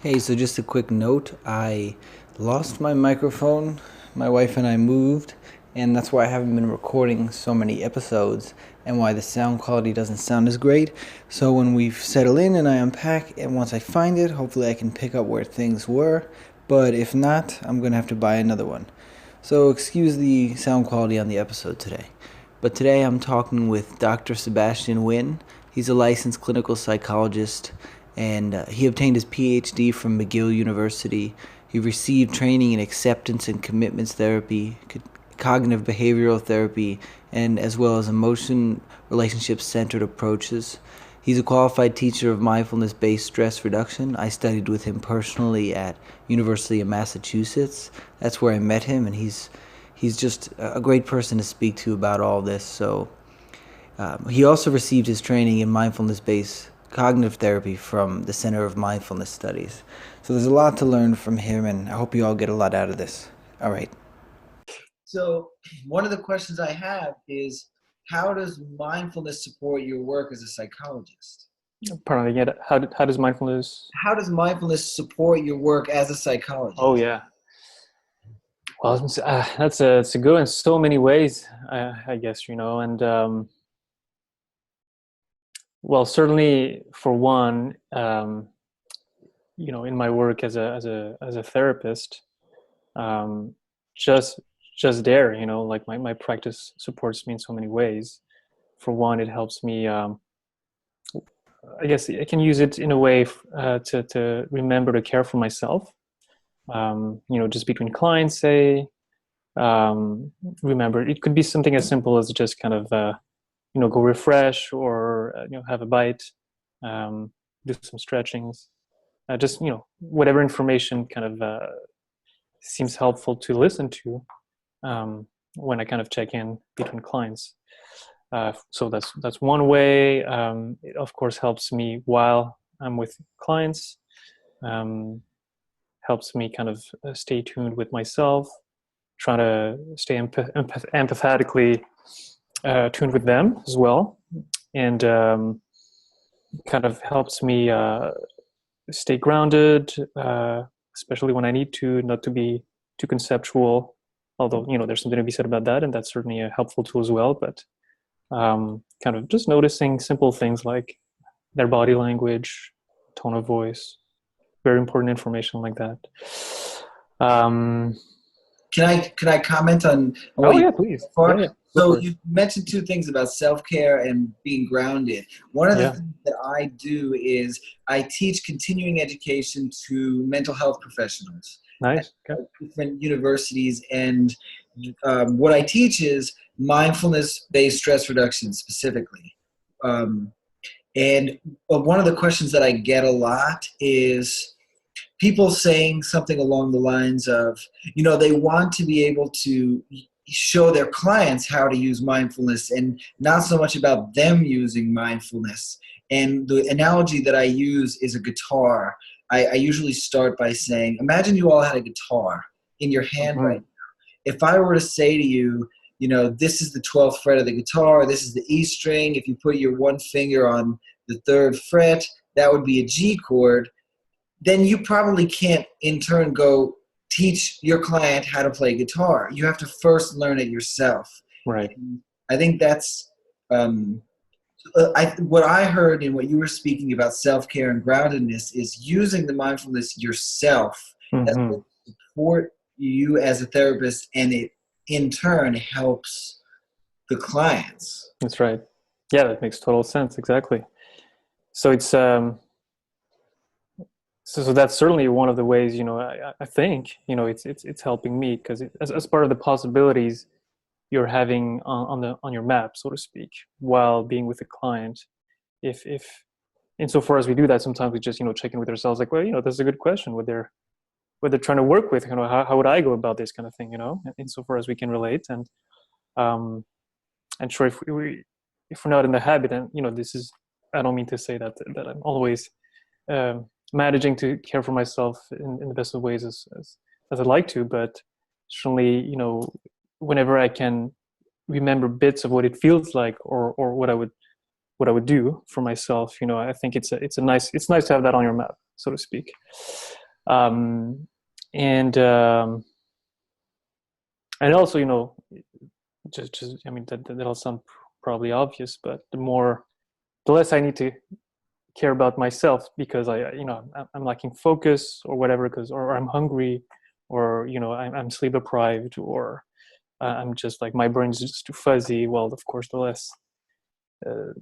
Hey, so just a quick note. I lost my microphone. My wife and I moved, and that's why I haven't been recording so many episodes and why the sound quality doesn't sound as great. So when we settle in and I unpack, and once I find it, hopefully I can pick up where things were. But if not, I'm going to have to buy another one. So excuse the sound quality on the episode today. But today I'm talking with Dr. Sebastian Nguyen. He's a licensed clinical psychologist and he obtained his PhD from McGill University. He received training in acceptance and commitments therapy, cognitive behavioral therapy, and as well as emotion relationship centered approaches. He's a qualified teacher of mindfulness-based stress reduction. I studied with him personally at University of Massachusetts. That's where I met him, and he's just a great person to speak to about all this. So he also received his training in mindfulness-based cognitive therapy from the Center of Mindfulness Studies. So there's a lot to learn from him, and I hope you all get a lot out of this. All right. So one of the questions I have is, how does mindfulness support your work as a psychologist? Pardon again. How does mindfulness? How does mindfulness support your work as a Oh psychologist? yeah. Well, it's a good in so many ways. I guess and well, certainly for one, in my work as a therapist, um, just just there, like my practice supports me in so many ways. For one, it helps me. I guess I can use it in a way to remember to care for myself. Just between clients, say. um, Remember, it could be something as simple as just kind of go refresh or have a bite, do some stretchings, just whatever information kind of seems helpful to listen to when I kind of check in between clients. So that's one way. It of course helps me while I'm with clients. Um, Helps me kind of stay tuned with myself, try to stay empathetically tuned with them as well, and kind of helps me stay grounded, especially when I need to, not to be too conceptual. Although there's something to be said about that, and that's certainly a helpful tool as well. But kind of just noticing simple things like their body language, tone of voice, very important information like that. Um, Can I comment on what oh you yeah, said so please. Yeah, far? yeah, go So for it. you mentioned two things about self-care and being grounded. One of the Yeah, things that I do is I teach continuing education to mental health professionals at nice. Okay. different universities, and what I teach is mindfulness-based stress reduction specifically. Um, and one of the questions that I get a lot is people saying something along the lines of, they want to be able to show their clients how to use mindfulness and not so much about them using mindfulness. And the analogy that I use is a guitar. I usually start by saying, imagine you all had a guitar in your hand Hmm. right. If I were to say to you, this is the 12th fret of the guitar, this is the E string. If you put your one finger on the third fret, that would be a G chord. Then you probably can't in turn go teach your client how to play guitar. You have to first learn it yourself. Right. And I think that's um, what I heard in what you were speaking about self-care and groundedness is using the mindfulness yourself. That's Hmm. going to support you as a therapist, and it in turn helps the clients. That's right. Yeah, that makes total sense. Exactly. So it's so that's certainly one of the ways. I think it's helping me because as part of the possibilities you're having on your map, so to speak, while being with a client. If insofar as we do that, sometimes we just check in with ourselves, like, well, this is a good question. What they're trying to work with, how would I go about this kind of thing, insofar as we can relate. Um, and sure, if we're not in the habit, and this is, I don't mean to say that I'm always managing to care for myself in the best of ways as I'd like to, but certainly, whenever I can remember bits of what it feels like, or what I would what I would do for myself. I think it's nice to have that on your map, so to speak. Um, and and also, just I mean that'll sound probably obvious, but the less I need to care about myself because I'm lacking focus or whatever, or I'm hungry, or I'm sleep deprived, or I'm just like my brain's just too fuzzy. Well, of course, the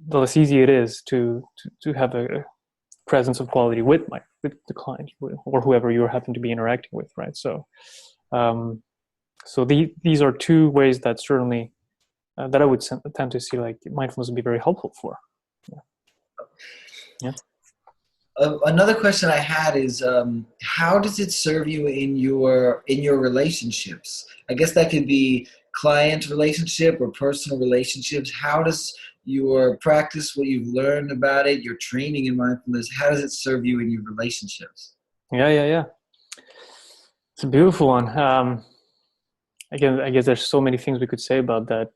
less easy it is to have a presence of quality with the client or whoever you happen to be interacting with, right? Um, these are two ways that certainly that I would tend to see like mindfulness would be very helpful for. Yeah. Yeah. Another question I had is, how does it serve you in your relationships? I guess that could be client relationship or personal relationships. How does your practice, what you've learned about it, your training in mindfulness, how does it serve you in your relationships? Yeah. It's a beautiful one. Again, I guess there's so many things we could say about that.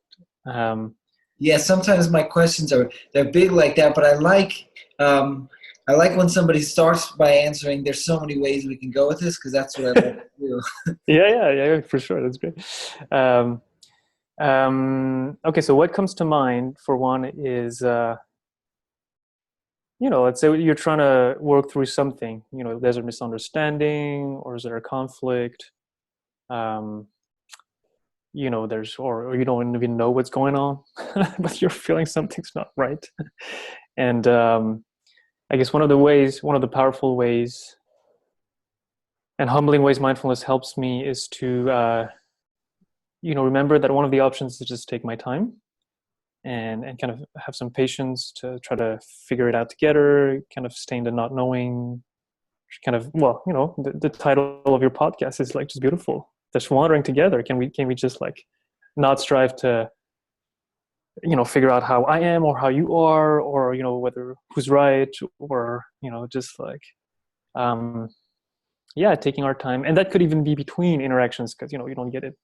Yeah, sometimes my questions they're big like that, but I like when somebody starts by answering. There's so many ways we can go with this because that's what I like to do. Yeah, for sure. That's great. Okay, so what comes to mind for one is, let's say you're trying to work through something. There's a misunderstanding, or is there a conflict? Um, or you don't even know what's going on, but you're feeling something's not right. And I guess one of the powerful ways and humbling ways mindfulness helps me is to, remember that one of the options is just take my time and kind of have some patience to try to figure it out together, kind of stay in the not knowing, kind of, well, the title of your podcast is like just beautiful. Just wandering together. Can we just like not strive to, figure out how I am or how you are, or, whether who's right, or, just like, yeah, taking our time. And that could even be between interactions, because, you don't get it.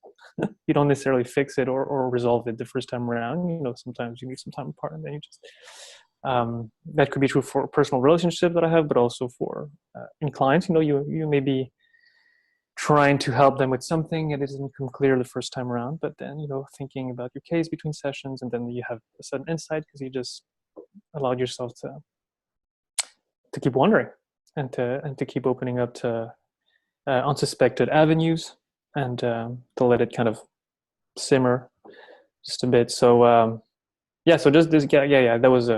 You don't necessarily fix it or resolve it the first time around. Sometimes you need some time apart, and then you just, that could be true for a personal relationship that I have, but also for in clients. You may be trying to help them with something and it doesn't come clear the first time around, but then thinking about your case between sessions, and then you have a sudden insight because you just allowed yourself to keep wondering and to keep opening up to unsuspected avenues, and to let it kind of simmer just a bit. So yeah, so just this, yeah, that was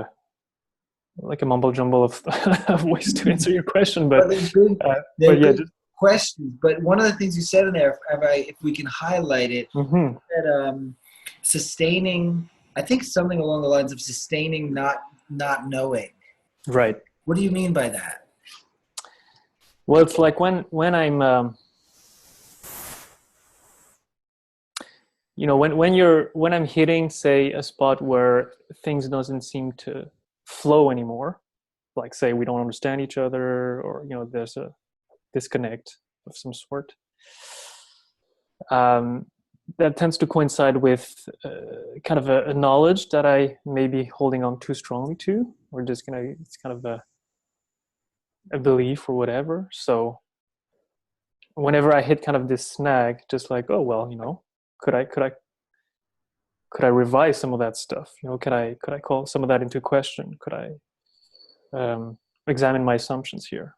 like a mumble jumble of, of ways to answer your question, But they're big, but yeah, big questions. But one of the things you said in there, if we can highlight it, that sustaining, I think something along the lines of sustaining, not knowing. right. What do you mean by that? Well, it's like when I'm when I'm hitting, say, a spot where things doesn't seem to flow anymore, like say we don't understand each other, or there's a disconnect of some sort, that tends to coincide with kind of a knowledge that I may be holding on too strongly to, or just it's kind of a belief or whatever. So whenever I hit kind of this snag, just like, oh well, could I revise some of that stuff? Could I call some of that into question? Could I examine my assumptions here?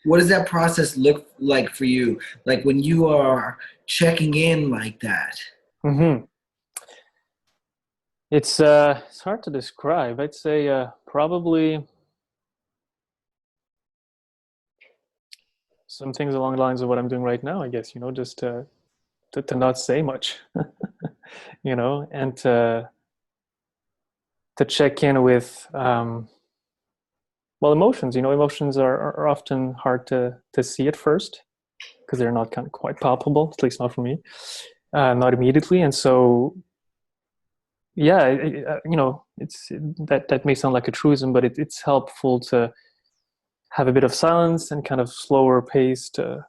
What does that process look like for you? Like when you are checking in like that? Mm-hmm. It's hard to describe. I'd say probably some things along the lines of what I'm doing right now, I guess. Just to not say much, and to check in with well, emotions. Emotions are often hard to see at first because they're not kind of quite palpable, at least not for me, not immediately. And so, yeah, it's that may sound like a truism, but it's helpful to have a bit of silence and kind of slower pace to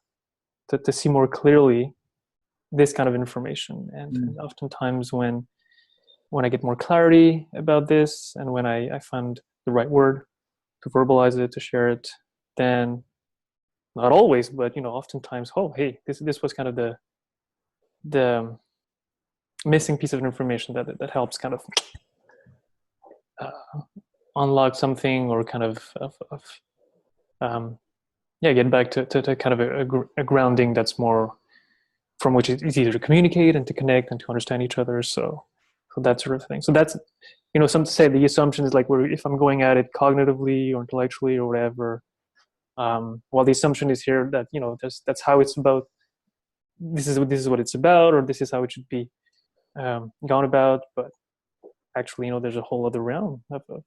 see more clearly this kind of information. And oftentimes when when I get more clarity about this, and when I find the right word to verbalize it, to share it, then not always, but oftentimes, oh, hey, this was kind of the missing piece of information that helps kind of unlock something, or kind of get back to kind of a grounding that's more from which it's easier to communicate and to connect and to understand each other. So that sort of thing. So that's, some to say the assumption is like, if I'm going at it cognitively or intellectually or whatever, while the assumption is here that, that's how it's about, this is what it's about, or this is how it should be gone about. But actually, there's a whole other realm of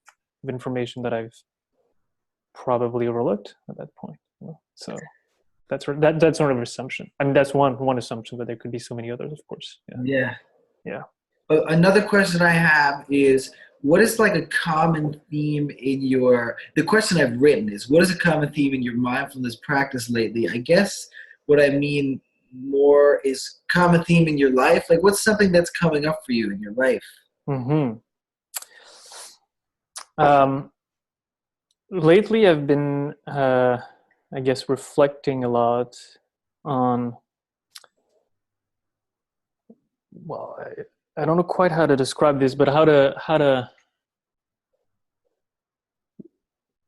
information that I've probably overlooked at that point. So that's sort of an assumption. I mean, that's one assumption, but there could be so many others, of course. Yeah. Another question I have is, what is like a common theme the question I've written is, what is a common theme in your mindfulness practice lately? I guess what I mean more is common theme in your life. Like, what's something that's coming up for you in your life? Mm-hmm. Lately, I've been, I guess, reflecting a lot on, well, I don't know quite how to describe this, but how to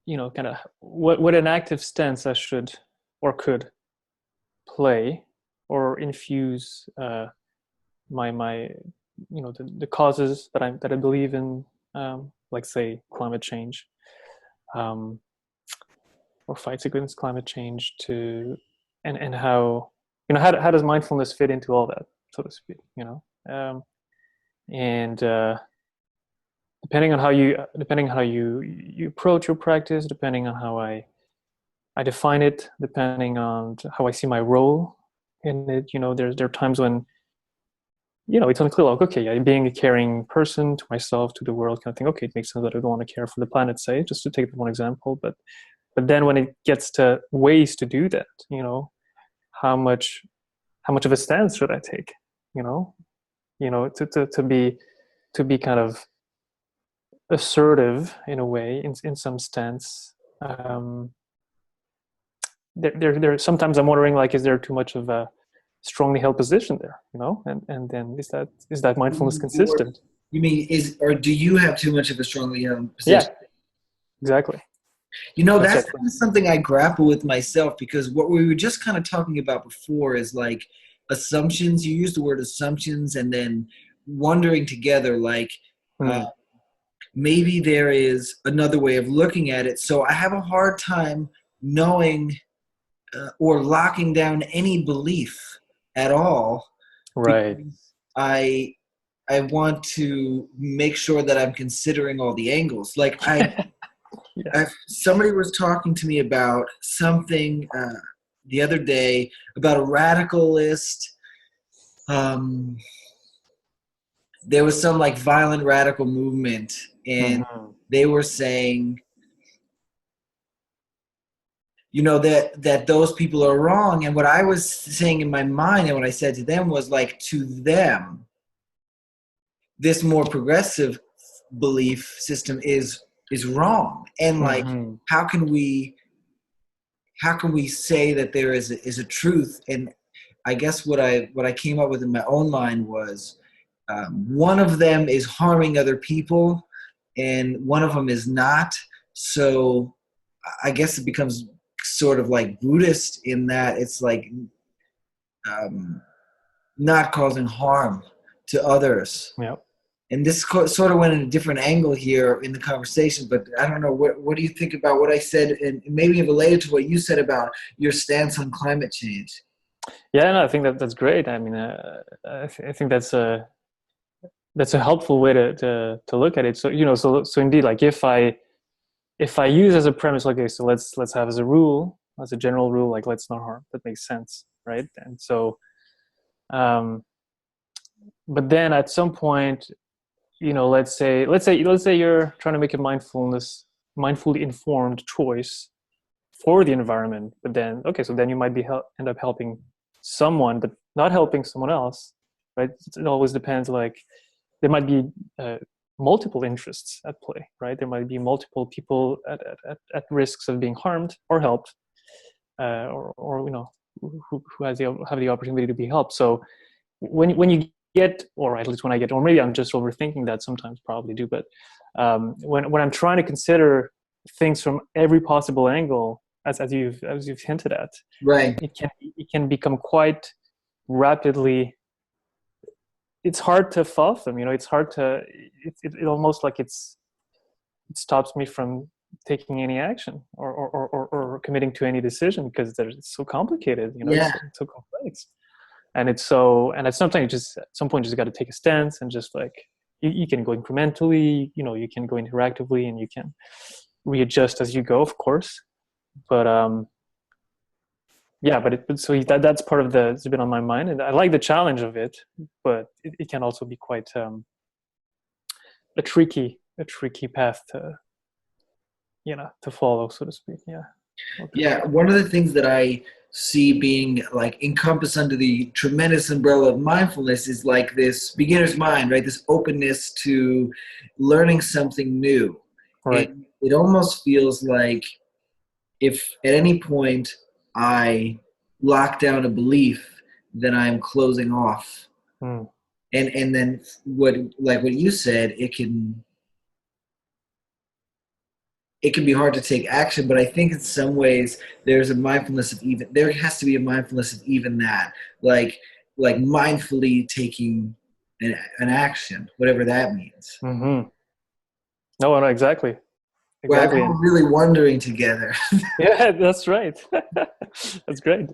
kind of what an active stance I should or could play or infuse my the causes that I believe in, like, say, climate change, or fights against climate change, and how how does mindfulness fit into all that, so to speak, and depending on how you approach your practice, depending on how I define it, depending on how I see my role in it, there are times when it's unclear, like, okay, being a caring person to myself, to the world, kind of thing, okay, it makes sense that I don't want to care for the planet, say, just to take one example. But then when it gets to ways to do that, how much of a stance should I take? To be kind of assertive in a way, in some stance. There sometimes I'm wondering, like, is there too much of a strongly held position there? And then is that mindfulness consistent? You mean do you have too much of a strongly held position? Yeah, exactly. That's kind of something I grapple with myself, because what we were just kind of talking about before is like assumptions. You use the word assumptions, and then wondering together, like, maybe there is another way of looking at it. So I have a hard time knowing or locking down any belief at all. Right. I want to make sure that I'm considering all the angles. Like somebody was talking to me about something the other day about a radicalist. There was some like violent radical movement, and they were saying, that those people are wrong. And what I was saying in my mind, and what I said to them was, like, to them, this more progressive belief system is wrong. And like, how can we say that there is a truth? And I guess what I came up with in my own mind was, one of them is harming other people, and one of them is not. So I guess it becomes sort of like Buddhist in that it's like not causing harm to others. Yeah. And this sort of went in a different angle here in the conversation, but I don't know, what do you think about what I said, and maybe related to what you said about your stance on climate change? Yeah, no, I think that's great. I mean, I think that's a helpful way to look at it. So so indeed, like, if I use as a premise, like, okay, so let's have as a rule, as a general rule, like, let's not harm. That makes sense, right? And so, but then at some point, let's say you're trying to make a mindfully informed choice for the environment, but then, okay, so then you might end up helping someone, but not helping someone else, right? It always depends, like, there might be multiple interests at play, right? There might be multiple people at risks of being harmed or helped, or who have the opportunity to be helped. So when you get, or at least when I get, or maybe I'm just overthinking that sometimes, probably do, but when I'm trying to consider things from every possible angle, as you've hinted at, Right. it can become quite rapidly. It's hard to fathom, it's hard to, it almost like it stops me from taking any action or committing to any decision, because it's so complicated, Yeah. it's so complex. And it's sometimes you just at some point you just got to take a stance and just like you can go incrementally, you can go interactively, and you can readjust as you go, of course. But yeah, but so that's part of it's been on my mind, and I like the challenge of it, but it can also be quite a tricky path to follow, so to speak. Yeah. Okay. Yeah, one of the things that I see being like encompassed under the tremendous umbrella of mindfulness is like this beginner's mind, right? This openness to learning something new. Right. And it almost feels like if at any point I lock down a belief, then I'm closing off. Mm. And then what you said, it can be hard to take action, but I think in some ways there has to be a mindfulness of even that, like mindfully taking an action, whatever that means. Mm-hmm. No, exactly. Well, Exactly. we're really wondering together. Yeah, that's right. That's great.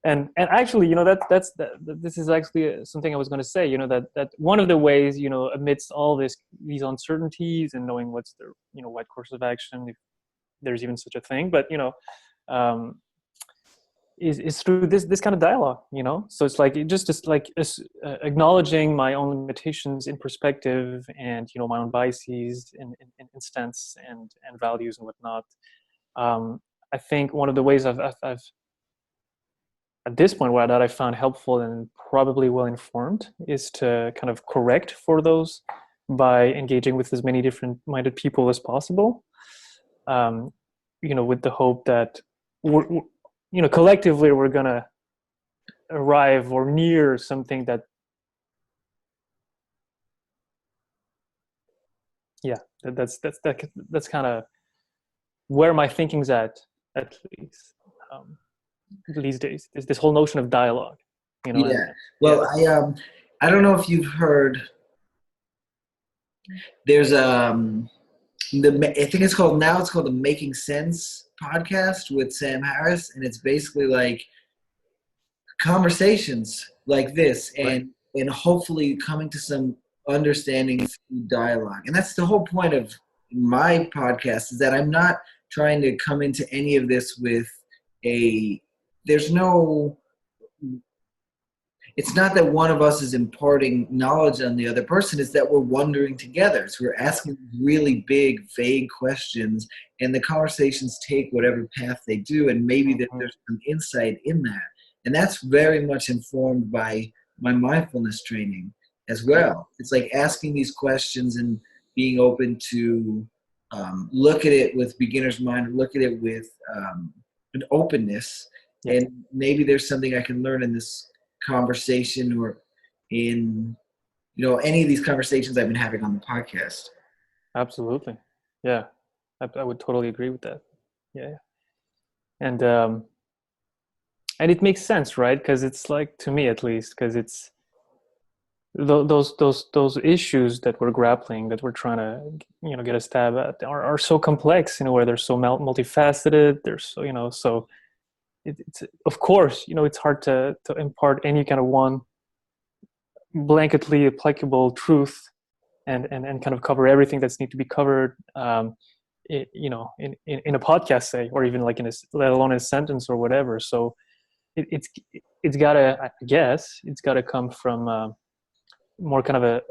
And actually, this is actually something I was going to say. That one of the ways, amidst all these uncertainties and knowing what's the right course of action, if there's even such a thing, but um, is through this kind of dialogue. So it's like just like acknowledging my own limitations in perspective, and my own biases in stance and values and whatnot. I think one of the ways I've at this point that I found helpful and probably well informed is to kind of correct for those by engaging with as many different minded people as possible. With the hope that collectively we're gonna arrive or near something that, yeah, that's kind of where my thinking's at least. These days, this whole notion of dialogue, Yeah. Well, yeah. I don't know if you've heard. There's I think it's called the Making Sense podcast with Sam Harris, and it's basically like conversations like this, Right. and hopefully coming to some understanding through dialogue. And that's the whole point of my podcast, is that I'm not trying to come into any of this with it's not that one of us is imparting knowledge on the other person, it's that we're wondering together. So we're asking really big, vague questions, and the conversations take whatever path they do, and maybe that there's some insight in that. And that's very much informed by my mindfulness training as well. It's like asking these questions and being open to look at it with beginner's mind, look at it with an openness, and maybe there's something I can learn in this conversation or in any of these conversations I've been having on the podcast. Absolutely. Yeah, I would totally agree with that. Yeah. And it makes sense, right? Because it's like, to me at least, because it's those issues that we're grappling, that we're trying to get a stab at, are so complex, where they're so multifaceted. They're so so it's of course it's hard to impart any kind of one blanketly applicable truth and kind of cover everything that's need to be covered, in a podcast, say, or even like let alone in a sentence or whatever. So it's gotta, I guess, it's gotta come from more kind of a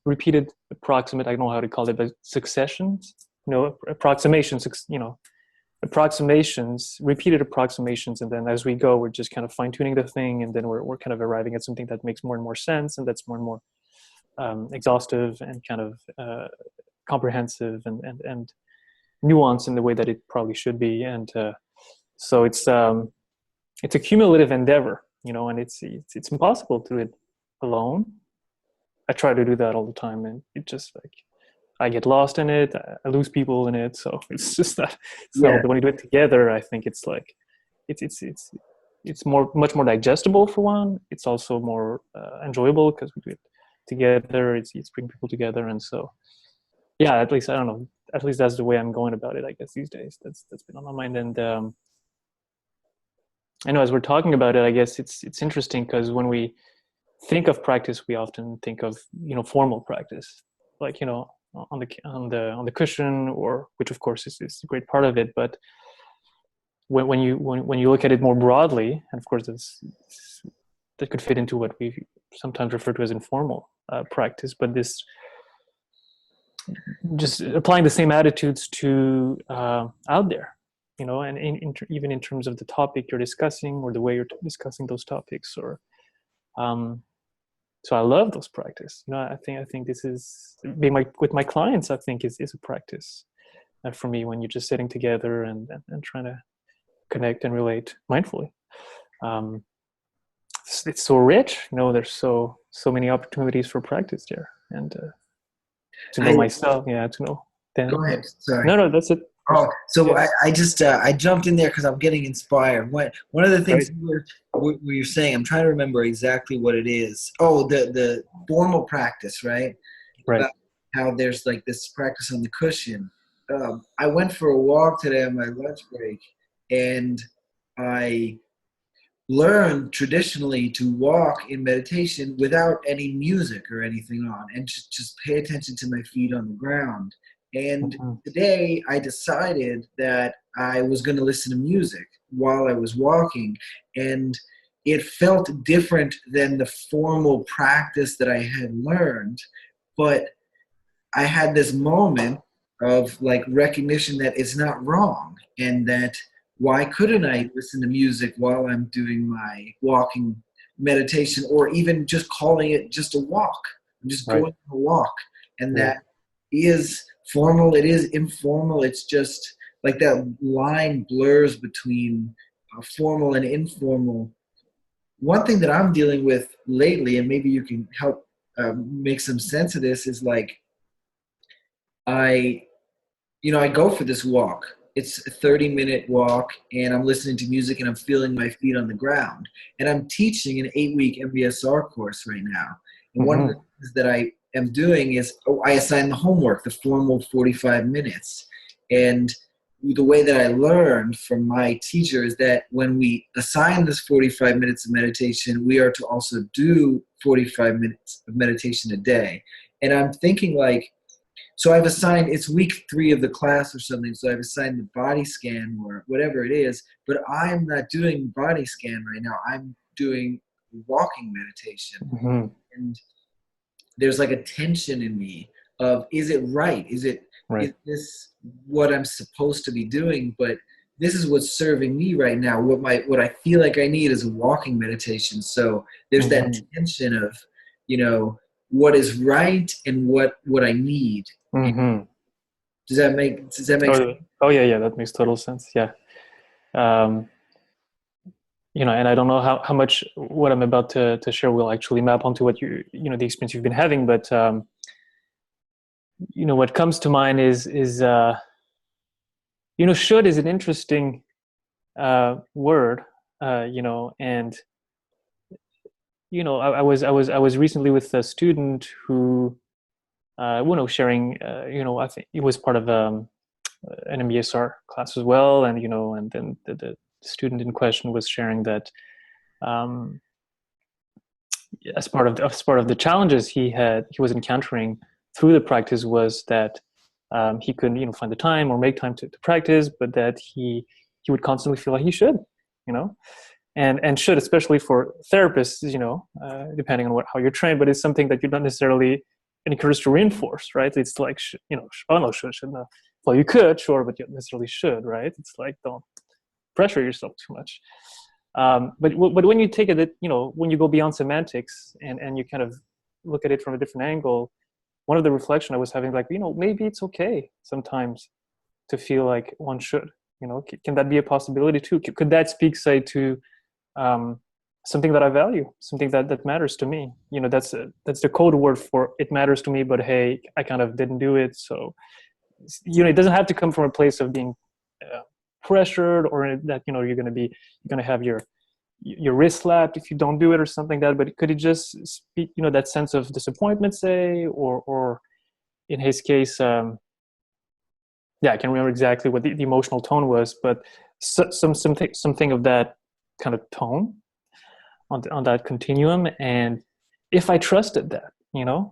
repeated approximate, I don't know how to call it, but successions, approximations, approximations, repeated approximations, and then as we go, we're just kind of fine tuning the thing, and then we're kind of arriving at something that makes more and more sense, and that's more and more exhaustive and kind of comprehensive and nuanced in the way that it probably should be. And so it's a cumulative endeavor, and it's impossible to do it alone. I try to do that all the time, and it just like I get lost in it. I lose people in it. So it's just that. So Yeah. when you do it together, I think it's like it's much more digestible for one. It's also more enjoyable because we do it together. It's bringing people together, and so yeah. At least I don't know. At least that's the way I'm going about it, I guess, these days. That's been on my mind, and I know as we're talking about it, I guess it's interesting because when we think of practice, we often think of formal practice, like on the cushion, or which of course is a great part of it. But when you look at it more broadly, and of course that could fit into what we sometimes refer to as informal practice, but this just applying the same attitudes to out there, and even in terms of the topic you're discussing or the way you're discussing those topics, or so I love those practice. I think this is with my clients. I think is a practice for me when you're just sitting together and trying to connect and relate mindfully. It's so rich. There's so many opportunities for practice there, and to know myself. Yeah, to know. Go ahead. Sorry. No, that's it. Oh, so I just I jumped in there because I'm getting inspired. One of the things you're saying, I'm trying to remember exactly what it is. Oh, the formal practice, right? Right. How there's like this practice on the cushion. I went for a walk today on my lunch break, and I learned traditionally to walk in meditation without any music or anything on, and just pay attention to my feet on the ground. And today I decided that I was going to listen to music while I was walking, and it felt different than the formal practice that I had learned. But I had this moment of like recognition that it's not wrong, and that why couldn't I listen to music while I'm doing my walking meditation, or even just calling it just a walk? I'm just going for a walk. And that is formal, it is informal. It's just like that line blurs between formal and informal. One thing that I'm dealing with lately, and maybe you can help make some sense of this, is like I go for this walk. It's a 30-minute walk, and I'm listening to music, and I'm feeling my feet on the ground. And I'm teaching an 8-week MBSR course right now. And one of the things that I am doing is I assign the homework, the formal 45 minutes. And the way that I learned from my teacher is that when we assign this 45 minutes of meditation, we are to also do 45 minutes of meditation a day. And I'm thinking like, so I've assigned, it's week 3 of the class or something, so I've assigned the body scan or whatever it is, but I'm not doing body scan right now. I'm doing walking meditation. And there's like a tension in me of, is it right? Is this what I'm supposed to be doing? But this is what's serving me right now. What I feel like I need is a walking meditation. So there's that tension of, what is right and what I need. Does that make sense? Oh yeah, that makes total sense. Yeah. And I don't know how much what I'm about to share will actually map onto what the experience you've been having, but what comes to mind is should is an interesting word, and I was recently with a student who sharing I think it was part of an MBSR class as well, and and then the student in question was sharing that as part of the challenges he was encountering through the practice was that he couldn't find the time or make time to practice, but that he would constantly feel like he should, and should, especially for therapists, depending on how you're trained, but it's something that you're not necessarily encouraged to reinforce, right? It's like, oh no, should no. well, you could, sure, but you don't necessarily should, right? It's like, don't pressure yourself too much. But when you take it, when you go beyond semantics and you kind of look at it from a different angle, one of the reflection I was having, like, maybe it's okay sometimes to feel like one should, can that be a possibility too? Could that speak, say, to something that I value, something that matters to me? That's the code word for it matters to me, but hey, I kind of didn't do it. So, it doesn't have to come from a place of being pressured, or that, you're going to have your wrist slapped if you don't do it or something like that. But could it just speak, that sense of disappointment, say, or in his case, I can't remember exactly what the emotional tone was, but something of that kind of tone on that continuum. And if I trusted that,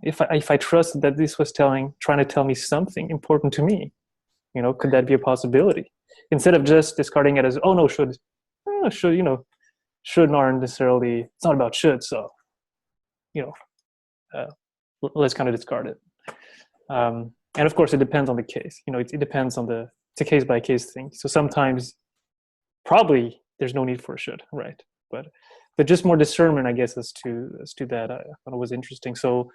if I trusted that this was trying to tell me something important to me, could that be a possibility? Instead of just discarding it as, oh no, should, shouldn't aren't necessarily, it's not about should, so, let's kind of discard it. And of course, it depends on the case. It depends on it's a case by case thing. So sometimes probably there's no need for a should, right? But just more discernment, I guess, as to that, I thought it was interesting. So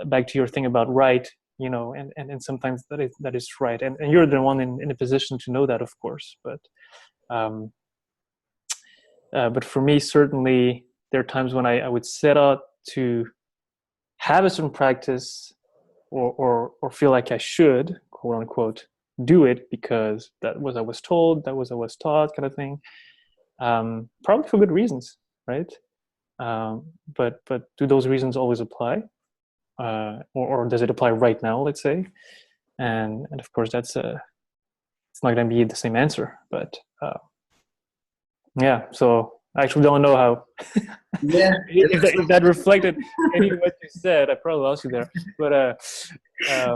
back to your thing about right, and sometimes that is right, and you're the one in a position to know that, of course. But for me, certainly there are times when I would set out to have a certain practice, or feel like I should, quote unquote, do it because that was I was told, that was I was taught, kind of thing. Probably for good reasons, right? But do those reasons always apply? Or does it apply right now, let's say? And of course, that's it's not going to be the same answer. But so I actually don't know how. Yeah. if that reflected any of what you said, I probably lost you there. But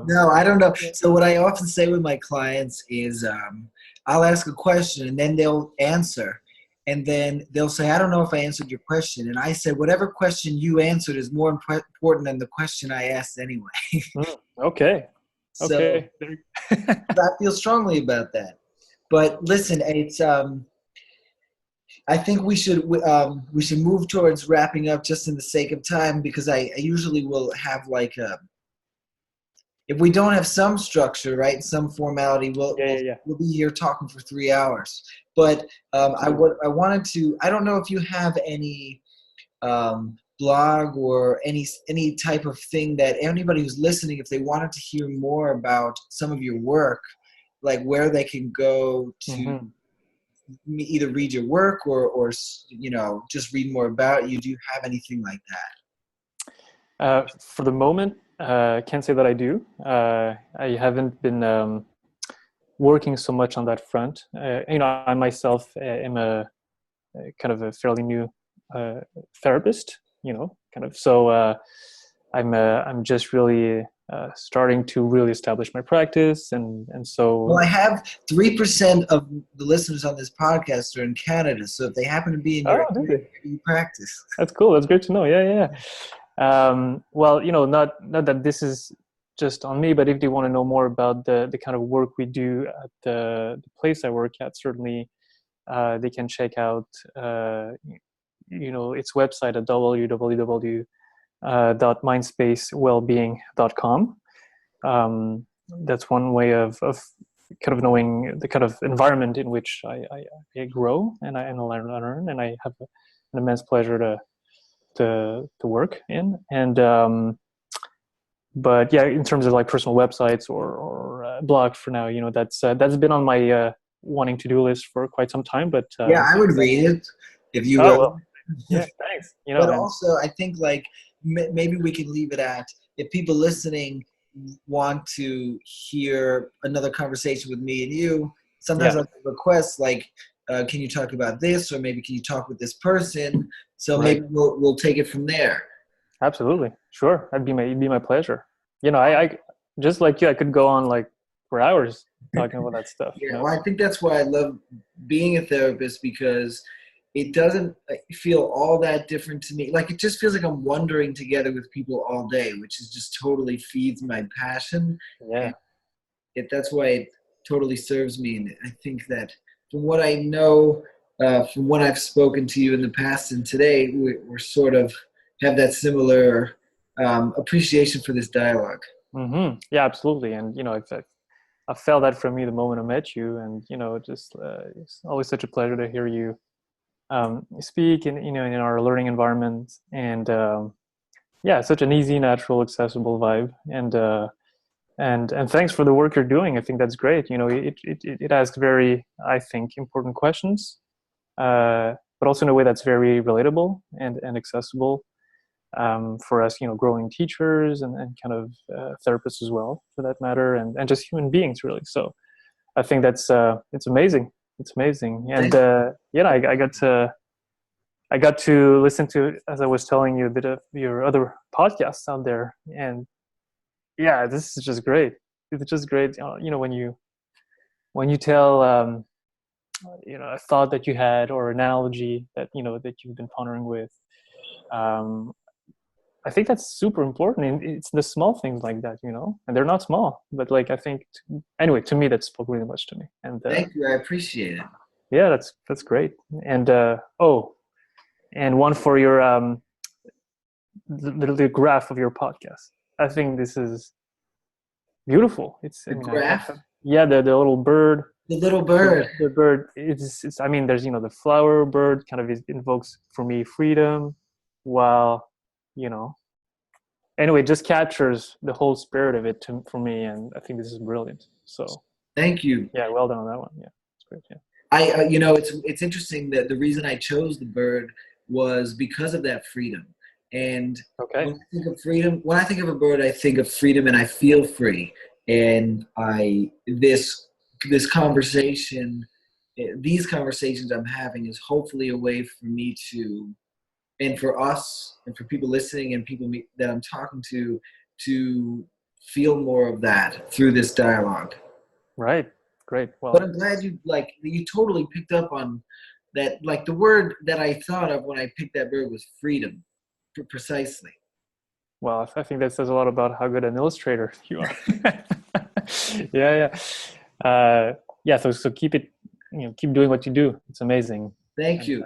no, I don't know. So what I often say with my clients is, I'll ask a question and then they'll answer. And then they'll say, I don't know if I answered your question. And I said, whatever question you answered is more important than the question I asked anyway. Okay. So okay. I feel strongly about that. But listen, it's I think we should move towards wrapping up just in the sake of time, because I usually will have like if we don't have some structure, right, some formality, we'll be here talking for 3 hours. But I wanted to, I don't know if you have any blog or any type of thing that anybody who's listening, if they wanted to hear more about some of your work, like where they can go to either read your work or just read more about you. Do you have anything like that? For the moment, can't say that I do. I haven't been working so much on that front. I myself am a kind of a fairly new therapist. So I'm just really starting to really establish my practice, and so. Well, I have 3% of the listeners on this podcast are in Canada, so if they happen to be in your area, you practice. That's cool. That's great to know. Yeah. Well, not that this is just on me, but if they want to know more about the kind of work we do at the place I work at, certainly they can check out its website at www.mindspacewellbeing.com. That's one way of kind of knowing the kind of environment in which I grow and I learn, and I have an immense pleasure to work in. And but yeah, in terms of like personal websites or blog for now, that's been on my wanting to do list for quite some time. But yeah, I would read it if you wrote. Well, yeah, thanks. But also, I think like maybe we can leave it at, if people listening want to hear another conversation with me and you, sometimes I'll request like, can you talk about this, or maybe can you talk with this person? So maybe we'll take it from there. Absolutely, sure. It'd be my pleasure. I just like you, I could go on like for hours talking about that stuff. Yeah, well, I think that's why I love being a therapist, because it doesn't feel all that different to me. Like, it just feels like I'm wandering together with people all day, which is just totally feeds my passion. Yeah. that's why it totally serves me. And I think that from what I know, from when I've spoken to you in the past and today, we're sort of have that similar appreciation for this dialogue. Yeah, absolutely. And I felt that from you the moment I met you, and just it's always such a pleasure to hear you speak in in our learning environment, and yeah, such an easy, natural, accessible vibe, and thanks for the work you're doing. I think that's great. It asks very, I think, important questions, but also in a way that's very relatable and accessible for us, growing teachers and kind of therapists as well, for that matter, and just human beings, really. So I think that's it's amazing. It's amazing, and yeah, I got to listen to, as I was telling you, a bit of your other podcasts out there, and yeah, this is just great. It's just great. When you tell a thought that you had, or analogy that that you've been pondering with. Um, I think that's super important, and it's the small things like that, and they're not small, but like I think, anyway, to me that spoke really much to me, and Thank you. I appreciate it. yeah, that's great, and and one for your the graph of your podcast. I think this is beautiful. The graph, yeah, the little bird. the little bird. The bird, it's. I mean, there's the flower bird kind of invokes for me freedom, while you know anyway, it just captures the whole spirit of it for me, and I think this is brilliant. So Thank you. yeah, well done on that one. Yeah, it's great. Yeah. It's interesting that the reason I chose the bird was because of that freedom. And Okay. when I think of freedom, when I think of a bird, I think of freedom, and I feel free. And this conversation, these conversations I'm having, is hopefully a way for me to, and for us, and for people listening, and people that I'm talking to feel more of that through this dialogue. Right. Great. Well, But I'm glad you totally picked up on that. Like, the word that I thought of when I picked that bird was freedom, precisely. well, I think that says a lot about how good an illustrator you are. Yeah, yeah, yeah. So keep it, keep doing what you do. It's amazing. Thank you.